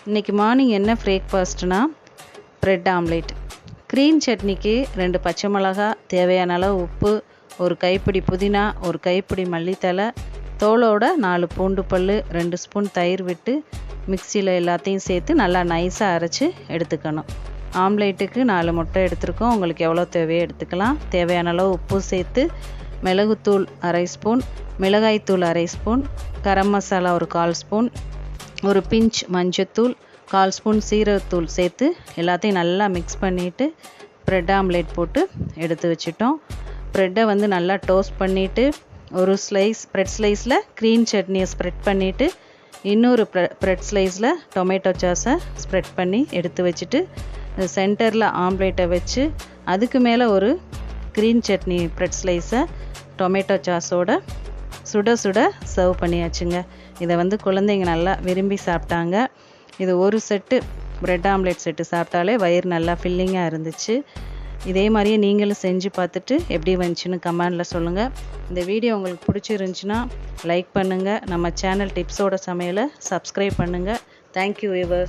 இன்றைக்கி மார்னிங் என்ன பிரேக்ஃபாஸ்ட்னா bread omelette. Green சட்னிக்கு 2 பச்சை மிளகா, தேவையான அளவு உப்பு, ஒரு கைப்பிடி புதினா, ஒரு கைப்பிடி மல்லித்தலை, தோலோட 4 பூண்டு பல், 2 ஸ்பூன் தயிர் விட்டு மிக்சியில் எல்லாத்தையும் சேர்த்து நல்லா நைஸாக அரைச்சி எடுத்துக்கணும். ஆம்லேட்டுக்கு 4 முட்டை எடுத்துருக்கோம். உங்களுக்கு எவ்வளோ தேவையோ எடுத்துக்கலாம். தேவையான அளவு உப்பு சேர்த்து மிளகுத்தூள் 1/2 ஸ்பூன், மிளகாய்த்தூள் 1/2 ஸ்பூன், கரம் மசாலா ஒரு 1/4 ஸ்பூன், ஒரு பிஞ்ச் மஞ்சத்தூள், 1/4 ஸ்பூன் சீரகத்தூள் சேர்த்து எல்லாத்தையும் நல்லா மிக்ஸ் பண்ணிவிட்டு ப்ரெட் ஆம்லேட் போட்டு எடுத்து வச்சிட்டோம். ப்ரெட்டை நல்லா டோஸ்ட் பண்ணிவிட்டு ஒரு ப்ரெட் ஸ்லைஸில் க்ரீன் சட்னியை ஸ்ப்ரெட் பண்ணிவிட்டு இன்னொரு ப்ரெட் ஸ்லைஸில் டொமேட்டோ சாஸை ஸ்ப்ரெட் பண்ணி எடுத்து வச்சுட்டு சென்டரில் ஆம்லேட்டை வச்சு அதுக்கு மேலே ஒரு க்ரீன் சட்னி ப்ரெட் ஸ்லைஸை டொமேட்டோ சாஸோட சுட சுட சர்வ் பண்ணியாச்சுங்க. இதை குழந்தைங்க நல்லா விரும்பி சாப்பிட்டாங்க. இது ஒரு செட்டு ப்ரெட் ஆம்லேட் செட்டு சாப்பிட்டாலே வயிறு நல்லா ஃபில்லிங்காக இருந்துச்சு. இதே மாதிரியே நீங்களும் செஞ்சு பார்த்துட்டு எப்படி வந்துச்சுன்னு கமெண்டில் சொல்லுங்கள். இந்த வீடியோ உங்களுக்கு பிடிச்சிருந்துச்சின்னா லைக் பண்ணுங்கள். நம்ம சேனல் டிப்ஸோட சமையலை சப்ஸ்கிரைப் பண்ணுங்கள். Thank you viewers.